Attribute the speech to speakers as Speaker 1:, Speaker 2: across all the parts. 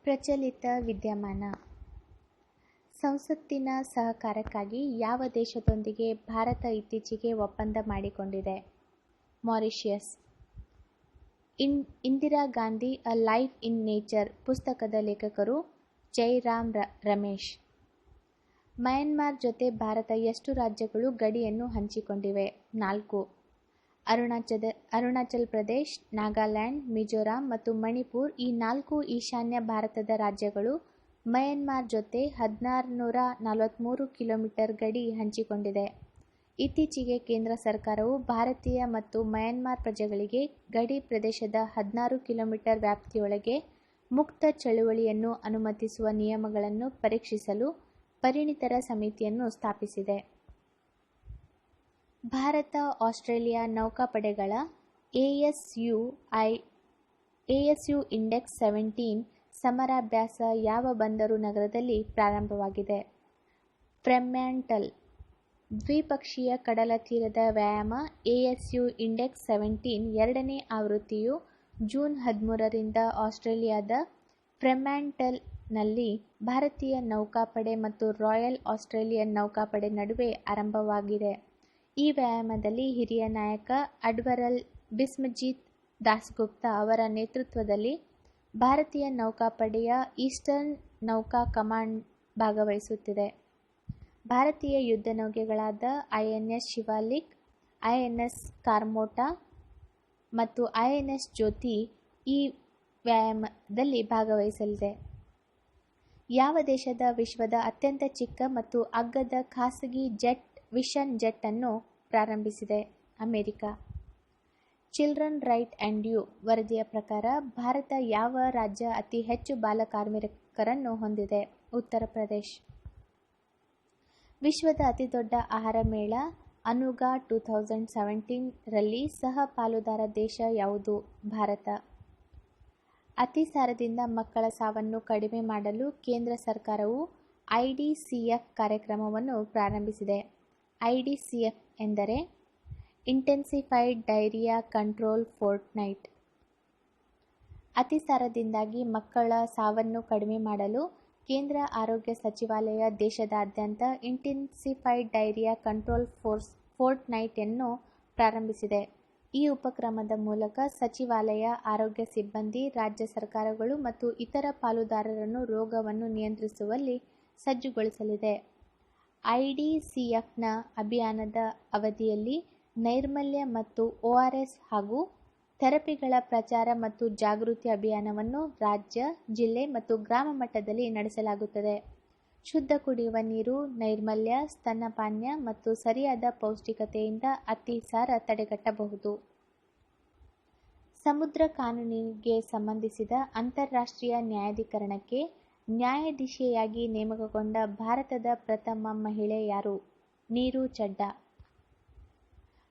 Speaker 1: ಪ್ರಚಲಿತ ವಿದ್ಯಮಾನ. ಸಂಸತ್ತಿನ ಸಹಕಾರಕ್ಕಾಗಿ ಯಾವ ದೇಶದೊಂದಿಗೆ ಭಾರತ ಇತ್ತೀಚೆಗೆ ಒಪ್ಪಂದ ಮಾಡಿಕೊಂಡಿದೆ? Mauritius. Indira Gandhi a life in nature ಪುಸ್ತಕದ ಲೇಖಕರು ಜೈರಾಮ್ ರಮೇಶ್. ಮಯನ್ಮಾರ್ ಜೊತೆ ಭಾರತ ಎಷ್ಟು ರಾಜ್ಯಗಳು ಗಡಿಯನ್ನು ಹಂಚಿಕೊಂಡಿವೆ? 4. ಅರುಣಾಚಲ್ ಪ್ರದೇಶ್, ನಾಗಾಲ್ಯಾಂಡ್, ಮಿಜೋರಾಂ ಮತ್ತು ಮಣಿಪುರ್ ಈ 4 ಈಶಾನ್ಯ ಭಾರತದ ರಾಜ್ಯಗಳು ಮಯನ್ಮಾರ್ ಜೊತೆ 1643 ಕಿಲೋಮೀಟರ್ ಗಡಿ ಹಂಚಿಕೊಂಡಿದೆ. ಇತ್ತೀಚೆಗೆ ಕೇಂದ್ರ ಸರ್ಕಾರವು ಭಾರತೀಯ ಮತ್ತು ಮಯನ್ಮಾರ್ ಪ್ರಜೆಗಳಿಗೆ ಗಡಿ ಪ್ರದೇಶದ 16 ಕಿಲೋಮೀಟರ್ ವ್ಯಾಪ್ತಿಯೊಳಗೆ ಮುಕ್ತ ಚಳುವಳಿಯನ್ನು ಅನುಮತಿಸುವ ನಿಯಮಗಳನ್ನು ಪರೀಕ್ಷಿಸಲು ಪರಿಣಿತರ ಸಮಿತಿಯನ್ನು ಸ್ಥಾಪಿಸಿದೆ. ಭಾರತ-ಆಸ್ಟ್ರೇಲಿಯಾ ನೌಕಾಪಡೆಗಳ ASU ಇಂಡೆಕ್ಸ್ 17 ಸಮರಾಭ್ಯಾಸ ಯಾವ ಬಂದರು ನಗರದಲ್ಲಿ ಪ್ರಾರಂಭವಾಗಿದೆ? ಫ್ರೆಮ್ಯಾಂಟಲ್. ದ್ವಿಪಕ್ಷೀಯ ಕಡಲತೀರದ ವ್ಯಾಯಾಮ ASU ಇಂಡೆಕ್ಸ್ 17 ಎರಡನೇ ಆವೃತ್ತಿಯು ಜೂನ್ 13ರಿಂದ ಆಸ್ಟ್ರೇಲಿಯಾದ ಫ್ರೆಮ್ಯಾಂಟಲ್ನಲ್ಲಿ ಭಾರತೀಯ ನೌಕಾಪಡೆ ಮತ್ತು ರಾಯಲ್ ಆಸ್ಟ್ರೇಲಿಯನ್ ನೌಕಾಪಡೆ ನಡುವೆ ಆರಂಭವಾಗಿದೆ. ಈ ವ್ಯಾಯಾಮದಲ್ಲಿ ಹಿರಿಯ ನಾಯಕ ಅಡ್ಮಿರಲ್ ಬಿಸ್ಮಜಿತ್ ದಾಸ್ಗುಪ್ತಾ ಅವರ ನೇತೃತ್ವದಲ್ಲಿ ಭಾರತೀಯ ನೌಕಾಪಡೆಯ ಈಸ್ಟರ್ನ್ ನೌಕಾ ಕಮಾಂಡ್ ಭಾಗವಹಿಸುತ್ತಿದೆ. ಭಾರತೀಯ ಯುದ್ಧ ನೌಕೆಗಳಾದ INS ಶಿವಾಲಿಕ್, INS ಕಾರ್ಮೋಟಾ ಮತ್ತು INS ಜ್ಯೋತಿ ಈ ವ್ಯಾಯಾಮದಲ್ಲಿ ಭಾಗವಹಿಸಲಿದೆ. ಯಾವ ದೇಶದ ವಿಶ್ವದ ಅತ್ಯಂತ ಚಿಕ್ಕ ಮತ್ತು ಅಗ್ಗದ ಖಾಸಗಿ ಜೆಟ್ ವಿಷನ್ ಜೆಟ್ ಅನ್ನು ಪ್ರಾರಂಭಿಸಿದೆ? America. Children right and you ವರದಿಯ ಪ್ರಕಾರ ಭಾರತ ಯಾವ ರಾಜ್ಯ ಅತಿ ಹೆಚ್ಚು ಬಾಲಕಾರ್ಮಿಕರನ್ನು ಹೊಂದಿದೆ? ಉತ್ತರ ಪ್ರದೇಶ್. ವಿಶ್ವದ ಅತಿದೊಡ್ಡ ಆಹಾರ ಮೇಳ ಅನುಗಾ 2017 ರಲ್ಲಿ ಸಹ ಪಾಲುದಾರ ದೇಶ ಯಾವುದು? ಭಾರತ. ಅತಿಸಾರದಿಂದ ಮಕ್ಕಳ ಸಾವನ್ನು ಕಡಿಮೆ ಮಾಡಲು ಕೇಂದ್ರ ಸರ್ಕಾರವು IDCF ಕಾರ್ಯಕ್ರಮವನ್ನು ಪ್ರಾರಂಭಿಸಿದೆ. IDCF ಎಂದರೆ ಇಂಟೆನ್ಸಿಫೈಡ್ ಡಯರಿಯಾ ಕಂಟ್ರೋಲ್ ಫೋರ್ಟ್ನೈಟ್. ಅತಿಸಾರದಿಂದಾಗಿ ಮಕ್ಕಳ ಸಾವನ್ನು ಕಡಿಮೆ ಮಾಡಲು ಕೇಂದ್ರ ಆರೋಗ್ಯ ಸಚಿವಾಲಯ ದೇಶದಾದ್ಯಂತ ಇಂಟೆನ್ಸಿಫೈಡ್ ಡಯರಿಯಾ ಕಂಟ್ರೋಲ್ ಫೋರ್ಟ್ನೈಟ್ ಅನ್ನು ಪ್ರಾರಂಭಿಸಿದೆ. ಈ ಉಪಕ್ರಮದ ಮೂಲಕ ಸಚಿವಾಲಯ ಆರೋಗ್ಯ ಸಿಬ್ಬಂದಿ, ರಾಜ್ಯ ಸರ್ಕಾರಗಳು ಮತ್ತು ಇತರ ಪಾಲುದಾರರನ್ನು ರೋಗವನ್ನು ನಿಯಂತ್ರಿಸುವಲ್ಲಿ ಸಜ್ಜುಗೊಳಿಸಲಿದೆ. IDCFನ ಅಭಿಯಾನದ ಅವಧಿಯಲ್ಲಿ ನೈರ್ಮಲ್ಯ ಮತ್ತು ORS ಹಾಗೂ ಥೆರಪಿಗಳ ಪ್ರಚಾರ ಮತ್ತು ಜಾಗೃತಿ ಅಭಿಯಾನವನ್ನು ರಾಜ್ಯ, ಜಿಲ್ಲೆ ಮತ್ತು ಗ್ರಾಮ ಮಟ್ಟದಲ್ಲಿ ನಡೆಸಲಾಗುತ್ತದೆ. ಶುದ್ಧ ಕುಡಿಯುವ ನೀರು, ನೈರ್ಮಲ್ಯ, ಸ್ತನ್ಯಪಾನ ಮತ್ತು ಸರಿಯಾದ ಪೌಷ್ಟಿಕತೆಯಿಂದ ಅತಿಸಾರ ತಡೆಗಟ್ಟಬಹುದು. ಸಮುದ್ರ ಕಾನೂನಿಗೆ ಸಂಬಂಧಿಸಿದ ಅಂತಾರಾಷ್ಟ್ರೀಯ ನ್ಯಾಯಾಧಿಕರಣಕ್ಕೆ ನ್ಯಾಯಾಧೀಶೆಯಾಗಿ ನೇಮಕಗೊಂಡ ಭಾರತದ ಪ್ರಥಮ ಮಹಿಳೆ ಯಾರು? ನೀರು ಚಡ್ಡಾ.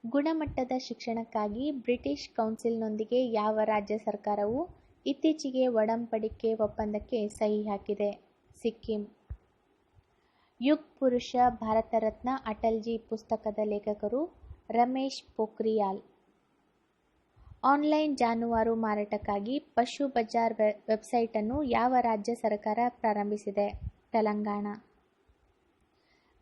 Speaker 1: ಗುಣಮಟ್ಟದ ಶಿಕ್ಷಣಕ್ಕಾಗಿ ಬ್ರಿಟಿಷ್ ಕೌನ್ಸಿಲ್ನೊಂದಿಗೆ ಯಾವ ರಾಜ್ಯ ಸರ್ಕಾರವು ಇತ್ತೀಚೆಗೆ ಒಡಂಬಡಿಕೆ ಒಪ್ಪಂದಕ್ಕೆ ಸಹಿ ಹಾಕಿದೆ? ಸಿಕ್ಕಿಂ. ಯುಗ್ ಪುರುಷ ಭಾರತ ರತ್ನ ಅಟಲ್ಜಿ ಪುಸ್ತಕದ ಲೇಖಕರು ರಮೇಶ್ ಪೋಖ್ರಿಯಾಲ್. ಆನ್ಲೈನ್ ಜಾನುವಾರು ಮಾರಾಟಕ್ಕಾಗಿ ಪಶು ಬಜಾರ್ ವೆಬ್ಸೈಟ್ ಅನ್ನು ಯಾವ ರಾಜ್ಯ ಸರ್ಕಾರ ಪ್ರಾರಂಭಿಸಿದೆ? ತೆಲಂಗಾಣ.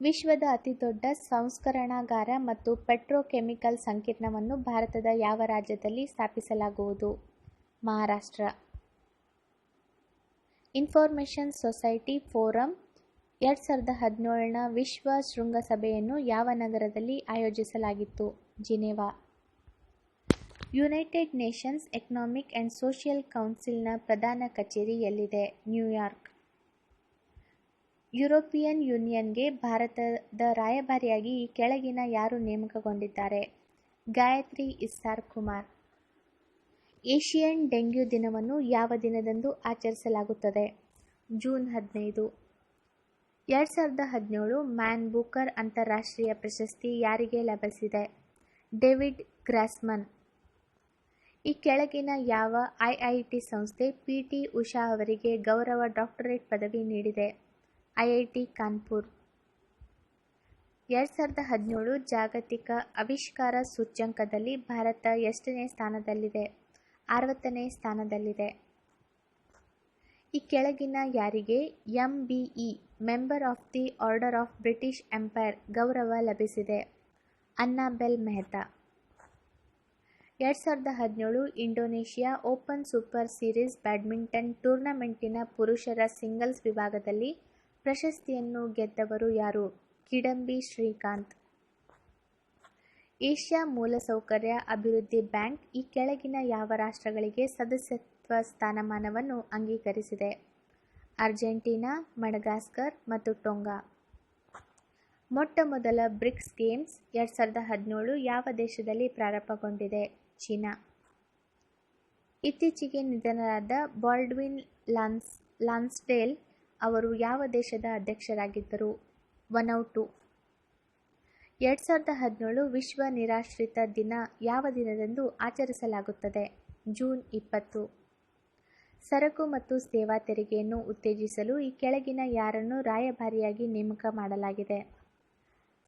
Speaker 1: ವಿಶ್ವದ ಅತಿದೊಡ್ಡ ಸಂಸ್ಕರಣಾಗಾರ ಮತ್ತು ಪೆಟ್ರೋಕೆಮಿಕಲ್ ಸಂಕೀರ್ಣವನ್ನು ಭಾರತದ ಯಾವ ರಾಜ್ಯದಲ್ಲಿ ಸ್ಥಾಪಿಸಲಾಗುವುದು? ಮಹಾರಾಷ್ಟ್ರ. ಇನ್ಫಾರ್ಮೇಷನ್ ಸೊಸೈಟಿ ಫೋರಂ 2017ನ ವಿಶ್ವ ಶೃಂಗಸಭೆಯನ್ನು ಯಾವ ನಗರದಲ್ಲಿ ಆಯೋಜಿಸಲಾಗಿತ್ತು? Geneva. United nations economic and social ಕೌನ್ಸಿಲ್ನ ಪ್ರಧಾನ ಕಚೇರಿ ಎಲ್ಲಿದೆ? ನ್ಯೂಯಾರ್ಕ್. ಯುರೋಪಿಯನ್ ಯೂನಿಯನ್ಗೆ ಭಾರತದ ರಾಯಭಾರಿಯಾಗಿ ಈ ಕೆಳಗಿನ ಯಾರು ನೇಮಕಗೊಂಡಿದ್ದಾರೆ? ಗಾಯತ್ರಿ ಇಸ್ಸಾರ್ ಕುಮಾರ್. ಏಷಿಯನ್ ಡೆಂಗ್ಯೂ ದಿನವನ್ನು ಯಾವ ದಿನದಂದು ಆಚರಿಸಲಾಗುತ್ತದೆ? ಜೂನ್ 15. 2017 ಮ್ಯಾನ್ ಬೂಕರ್ ಅಂತಾರಾಷ್ಟ್ರೀಯ ಪ್ರಶಸ್ತಿ ಯಾರಿಗೆ ಲಭಿಸಿದೆ? ಡೇವಿಡ್ ಗ್ರಾಸ್ಮನ್. ಈ ಕೆಳಗಿನ ಯಾವ IIT ಸಂಸ್ಥೆ PT ಉಷಾ ಅವರಿಗೆ ಗೌರವ ಡಾಕ್ಟರೇಟ್ ಪದವಿ ನೀಡಿದೆ? IIT ಕಾನ್ಪುರ್. 2017 ಜಾಗತಿಕ ಆವಿಷ್ಕಾರ ಸೂಚ್ಯಂಕದಲ್ಲಿ ಭಾರತ ಎಷ್ಟನೇ ಸ್ಥಾನದಲ್ಲಿದೆ? 60ನೇ ಸ್ಥಾನದಲ್ಲಿದೆ. ಈ ಕೆಳಗಿನ ಯಾರಿಗೆ MBE member of the order of British empire ಗೌರವ ಲಭಿಸಿದೆ? Annabel Mehta. 2017 Indonesia open super series badminton ಟೂರ್ನಮೆಂಟಿನ ಪುರುಷರ ಸಿಂಗಲ್ಸ್ ವಿಭಾಗದಲ್ಲಿ ಪ್ರಶಸ್ತಿಯನ್ನು ಗೆದ್ದವರು ಯಾರು? ಕಿಡಂಬಿ ಶ್ರೀಕಾಂತ್. ಏಷ್ಯಾ ಮೂಲಸೌಕರ್ಯ ಅಭಿವೃದ್ಧಿ ಬ್ಯಾಂಕ್ ಈ ಕೆಳಗಿನ ಯಾವ ರಾಷ್ಟ್ರಗಳಿಗೆ ಸದಸ್ಯತ್ವ ಸ್ಥಾನಮಾನವನ್ನು ಅಂಗೀಕರಿಸಿದೆ? ಅರ್ಜೆಂಟೀನಾ, ಮಡಗಾಸ್ಕರ್ ಮತ್ತು ಟೋಂಗಾ. ಮೊಟ್ಟಮೊದಲ ಬ್ರಿಕ್ಸ್ ಗೇಮ್ಸ್ 2017 ಯಾವ ದೇಶದಲ್ಲಿ ಪ್ರಾರಂಭಗೊಂಡಿದೆ? ಚೀನಾ. ಇತ್ತೀಚೆಗೆ ನಿಧನರಾದ ಬಾಲ್ಡ್ವಿನ್ ಲಾನ್ಸ್ಡೇಲ್ ಅವರು ಯಾವ ದೇಶದ ಅಧ್ಯಕ್ಷರಾಗಿದ್ದರು? ವನೌಟು. 2017 ವಿಶ್ವ ನಿರಾಶ್ರಿತ ದಿನ ಯಾವ ದಿನದಂದು ಆಚರಿಸಲಾಗುತ್ತದೆ? ಜೂನ್ 20. ಸರಕು ಮತ್ತು ಸೇವಾ ತೆರಿಗೆಯನ್ನು ಉತ್ತೇಜಿಸಲು ಈ ಕೆಳಗಿನ ಯಾರನ್ನು ರಾಯಭಾರಿಯಾಗಿ ನೇಮಕ ಮಾಡಲಾಗಿದೆ?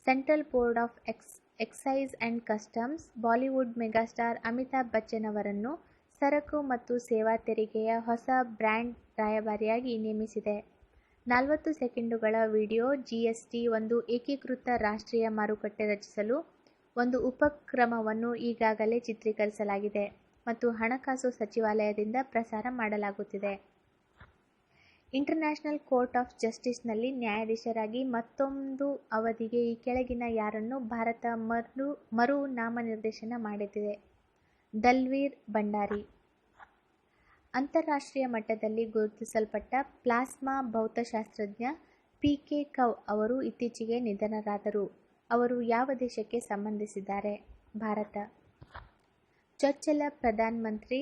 Speaker 1: Central board of excise and customs Bollywood megastar Amitabh Bachchan ಅವರನ್ನು ಸರಕು ಮತ್ತು ಸೇವಾ ತೆರಿಗೆಯ ಹೊಸ ಬ್ರ್ಯಾಂಡ್ ರಾಯಭಾರಿಯಾಗಿ ನೇಮಿಸಿದೆ. 40 ಸೆಕೆಂಡುಗಳ ವಿಡಿಯೋ GST ಒಂದು ಏಕೀಕೃತ ರಾಷ್ಟ್ರೀಯ ಮಾರುಕಟ್ಟೆ ರಚಿಸಲು ಒಂದು ಉಪಕ್ರಮವನ್ನು ಈಗಾಗಲೇ ಚಿತ್ರೀಕರಿಸಲಾಗಿದೆ ಮತ್ತು ಹಣಕಾಸು ಸಚಿವಾಲಯದಿಂದ ಪ್ರಸಾರ ಮಾಡಲಾಗುತ್ತಿದೆ. ಇಂಟರ್ನ್ಯಾಷನಲ್ ಕೋರ್ಟ್ ಆಫ್ ಜಸ್ಟಿಸ್ನಲ್ಲಿ ನ್ಯಾಯಾಧೀಶರಾಗಿ ಮತ್ತೊಂದು ಅವಧಿಗೆ ಈ ಕೆಳಗಿನ ಯಾರನ್ನು ಭಾರತ ಮರು ನಾಮನಿರ್ದೇಶನ ಮಾಡಿದೆ? ದಲ್ವೀರ್ ಭಂಡಾರಿ. ಅಂತಾರಾಷ್ಟ್ರೀಯ ಮಟ್ಟದಲ್ಲಿ ಗುರುತಿಸಲ್ಪಟ್ಟ ಪ್ಲಾಸ್ಮಾ ಭೌತಶಾಸ್ತ್ರಜ್ಞ PK ಕೌರ್ ಅವರು ಇತ್ತೀಚೆಗೆ ನಿಧನರಾದರು. ಅವರು ಯಾವ ದೇಶಕ್ಕೆ ಸಂಬಂಧಿಸಿದ್ದಾರೆ? ಭಾರತ. ಚೊಚ್ಚಲ ಪ್ರಧಾನಮಂತ್ರಿ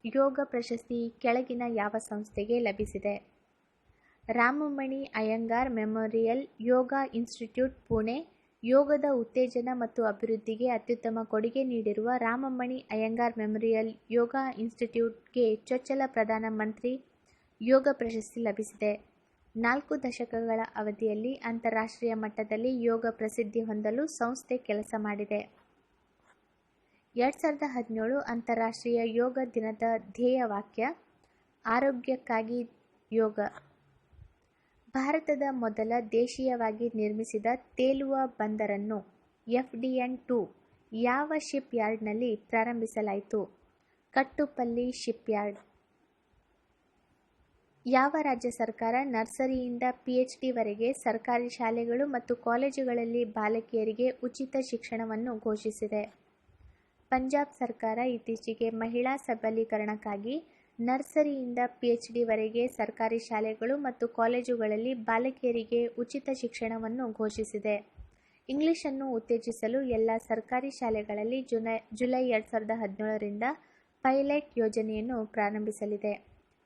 Speaker 1: ಯೋಗ ಪ್ರಶಸ್ತಿ ಈ ಕೆಳಗಿನ ಯಾವ ಸಂಸ್ಥೆಗೆ ಲಭಿಸಿದೆ? ರಾಮಮಣಿ ಅಯ್ಯಂಗಾರ್ ಮೆಮೋರಿಯಲ್ ಯೋಗ ಇನ್ಸ್ಟಿಟ್ಯೂಟ್ ಪುಣೆ. ಯೋಗದ ಉತ್ತೇಜನ ಮತ್ತು ಅಭಿವೃದ್ಧಿಗೆ ಅತ್ಯುತ್ತಮ ಕೊಡುಗೆ ನೀಡಿರುವ ರಾಮಮಣಿ ಅಯ್ಯಂಗಾರ್ ಮೆಮೋರಿಯಲ್ ಯೋಗ ಇನ್ಸ್ಟಿಟ್ಯೂಟ್ಗೆ ಚೊಚ್ಚಲ ಪ್ರಧಾನಮಂತ್ರಿ ಯೋಗ ಪ್ರಶಸ್ತಿ ಲಭಿಸಿದೆ. 4 ದಶಕಗಳ ಅವಧಿಯಲ್ಲಿ ಅಂತಾರಾಷ್ಟ್ರೀಯ ಮಟ್ಟದಲ್ಲಿ ಯೋಗ ಪ್ರಸಿದ್ಧಿ ಹೊಂದಲು ಸಂಸ್ಥೆ ಕೆಲಸ ಮಾಡಿದೆ. 2017 ಅಂತಾರಾಷ್ಟ್ರೀಯ ಯೋಗ ದಿನದ ಧ್ಯೇಯವಾಕ್ಯ ಆರೋಗ್ಯಕ್ಕಾಗಿ ಯೋಗ. ಭಾರತದ ಮೊದಲ ದೇಶೀಯವಾಗಿ ನಿರ್ಮಿಸಿದ ತೇಲುವ ಬಂದರನ್ನು FDN-2 ಯಾವ ಶಿಪ್ ಯಾರ್ಡ್ನಲ್ಲಿ ಪ್ರಾರಂಭಿಸಲಾಯಿತು? ಕಟ್ಟುಪಲ್ಲಿ ಶಿಪ್ ಯಾರ್ಡ್. ಯಾವ ರಾಜ್ಯ ಸರ್ಕಾರ ನರ್ಸರಿಯಿಂದ PhD ವರೆಗೆ ಸರ್ಕಾರಿ ಶಾಲೆಗಳು ಮತ್ತು ಕಾಲೇಜುಗಳಲ್ಲಿ ಬಾಲಕಿಯರಿಗೆ ಉಚಿತ ಶಿಕ್ಷಣವನ್ನು ಘೋಷಿಸಿದೆ? ಪಂಜಾಬ್ ಸರ್ಕಾರ ಇತ್ತೀಚೆಗೆ ಮಹಿಳಾ ಸಬಲೀಕರಣಕ್ಕಾಗಿ ನರ್ಸರಿಯಿಂದ PhD ವರೆಗೆ ಸರ್ಕಾರಿ ಶಾಲೆಗಳು ಮತ್ತು ಕಾಲೇಜುಗಳಲ್ಲಿ ಬಾಲಕಿಯರಿಗೆ ಉಚಿತ ಶಿಕ್ಷಣವನ್ನು ಘೋಷಿಸಿದೆ. ಇಂಗ್ಲಿಷನ್ನು ಉತ್ತೇಜಿಸಲು ಎಲ್ಲ ಸರ್ಕಾರಿ ಶಾಲೆಗಳಲ್ಲಿ ಜುಲೈ 2017ರಿಂದ ಪೈಲಟ್ ಯೋಜನೆಯನ್ನು ಪ್ರಾರಂಭಿಸಲಿದೆ.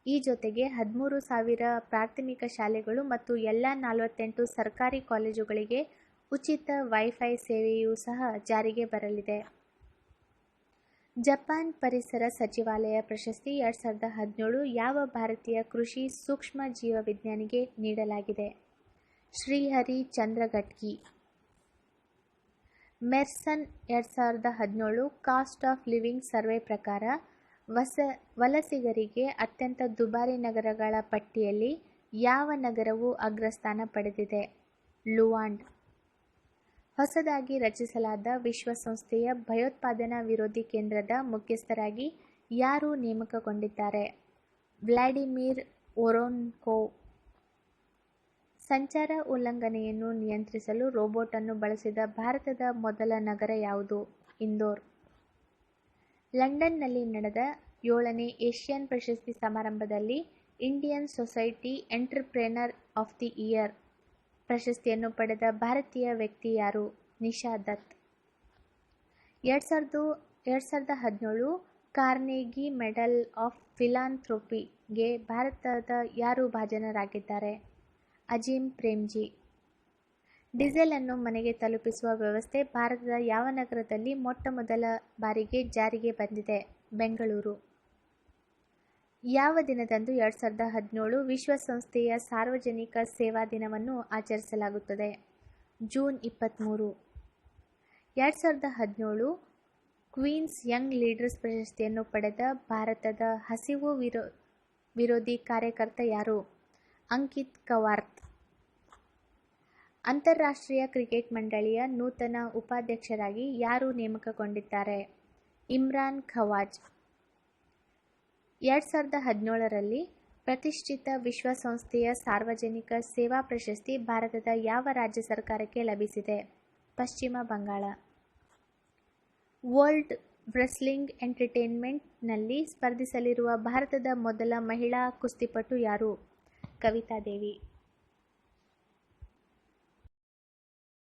Speaker 1: ಈ ಜೊತೆಗೆ 13,000 ಪ್ರಾಥಮಿಕ ಶಾಲೆಗಳು ಮತ್ತು ಎಲ್ಲ 48 ಸರ್ಕಾರಿ ಕಾಲೇಜುಗಳಿಗೆ ಉಚಿತ ವೈಫೈ ಸೇವೆಯೂ ಸಹ ಜಾರಿಗೆ ಬರಲಿದೆ. ಜಪಾನ್ ಪರಿಸರ ಸಚಿವಾಲಯ ಪ್ರಶಸ್ತಿ 2017 ಯಾವ ಭಾರತೀಯ ಕೃಷಿ ಸೂಕ್ಷ್ಮ ಜೀವವಿಜ್ಞಾನಿಗೆ ನೀಡಲಾಗಿದೆ? Srihari Chandraghatgi. Mercer 2017 cost of living survey ಪ್ರಕಾರ ವಲಸಿಗರಿಗೆ ಅತ್ಯಂತ ದುಬಾರಿ ನಗರಗಳ ಪಟ್ಟಿಯಲ್ಲಿ ಯಾವ ನಗರವು ಅಗ್ರಸ್ಥಾನ ಪಡೆದಿದೆ? ಲುವಾಂಡ್. ಹೊಸದಾಗಿ ರಚಿಸಲಾದ ವಿಶ್ವಸಂಸ್ಥೆಯ ಭಯೋತ್ಪಾದನಾ ವಿರೋಧಿ ಕೇಂದ್ರದ ಮುಖ್ಯಸ್ಥರಾಗಿ ಯಾರು ನೇಮಕಗೊಂಡಿದ್ದಾರೆ? ವ್ಲಾಡಿಮಿರ್ ವೊರೊನ್ಕೋವ್. ಸಂಚಾರ ಉಲ್ಲಂಘನೆಯನ್ನು ನಿಯಂತ್ರಿಸಲು ರೋಬೋಟ್ ಅನ್ನು ಬಳಸಿದ ಭಾರತದ ಮೊದಲ ನಗರ ಯಾವುದು? ಇಂದೋರ್. ಲಂಡನ್ನಲ್ಲಿ ನಡೆದ 7ನೇ ಏಷ್ಯನ್ ಪ್ರಶಸ್ತಿ ಸಮಾರಂಭದಲ್ಲಿ Indian society entrepreneur of the year ಪ್ರಶಸ್ತಿಯನ್ನು ಪಡೆದ ಭಾರತೀಯ ವ್ಯಕ್ತಿ ಯಾರು? Nisha Dutt. 2017 Carnegie medal of ಫಿಲಾಂಥ್ರೋಪಿಗೆ ಭಾರತದ ಯಾರು ಭಾಜನರಾಗಿದ್ದಾರೆ? ಅಜೀಂ ಪ್ರೇಮ್ಜಿ. ಡೀಸೆಲ್ ಅನ್ನು ಮನೆಗೆ ತಲುಪಿಸುವ ವ್ಯವಸ್ಥೆ ಭಾರತದ ಯಾವ ನಗರದಲ್ಲಿ ಮೊಟ್ಟಮೊದಲ ಬಾರಿಗೆ ಜಾರಿಗೆ ಬಂದಿದೆ? ಬೆಂಗಳೂರು. ಯಾವ ದಿನದಂದು 2017 ವಿಶ್ವಸಂಸ್ಥೆಯ ಸಾರ್ವಜನಿಕ ಸೇವಾ ದಿನವನ್ನು ಆಚರಿಸಲಾಗುತ್ತದೆ? ಜೂನ್ 23. 2017 ಕ್ವೀನ್ಸ್ ಯಂಗ್ ಲೀಡರ್ಸ್ ಪ್ರಶಸ್ತಿಯನ್ನು ಪಡೆದ ಭಾರತದ ಹಸಿವು ವಿರೋಧಿ ಕಾರ್ಯಕರ್ತ ಯಾರು? ಅಂಕಿತ್ ಕವಾರ್ತ್. ಅಂತಾರಾಷ್ಟ್ರೀಯ ಕ್ರಿಕೆಟ್ ಮಂಡಳಿಯ ನೂತನ ಉಪಾಧ್ಯಕ್ಷರಾಗಿ ಯಾರು ನೇಮಕಗೊಂಡಿದ್ದಾರೆ? ಇಮ್ರಾನ್ ಖವಾಜ್. 2017ರಲ್ಲಿ ಪ್ರತಿಷ್ಠಿತ ವಿಶ್ವಸಂಸ್ಥೆಯ ಸಾರ್ವಜನಿಕ ಸೇವಾ ಪ್ರಶಸ್ತಿ ಭಾರತದ ಯಾವ ರಾಜ್ಯ ಸರ್ಕಾರಕ್ಕೆ ಲಭಿಸಿದೆ? ಪಶ್ಚಿಮ ಬಂಗಾಳ. ವರ್ಲ್ಡ್ ವ್ರೆಸ್ಲಿಂಗ್ ಎಂಟರ್ಟೇನ್ಮೆಂಟ್ನಲ್ಲಿ ಸ್ಪರ್ಧಿಸಲಿರುವ ಭಾರತದ ಮೊದಲ ಮಹಿಳಾ ಕುಸ್ತಿಪಟು ಯಾರು? ಕವಿತಾ ದೇವಿ.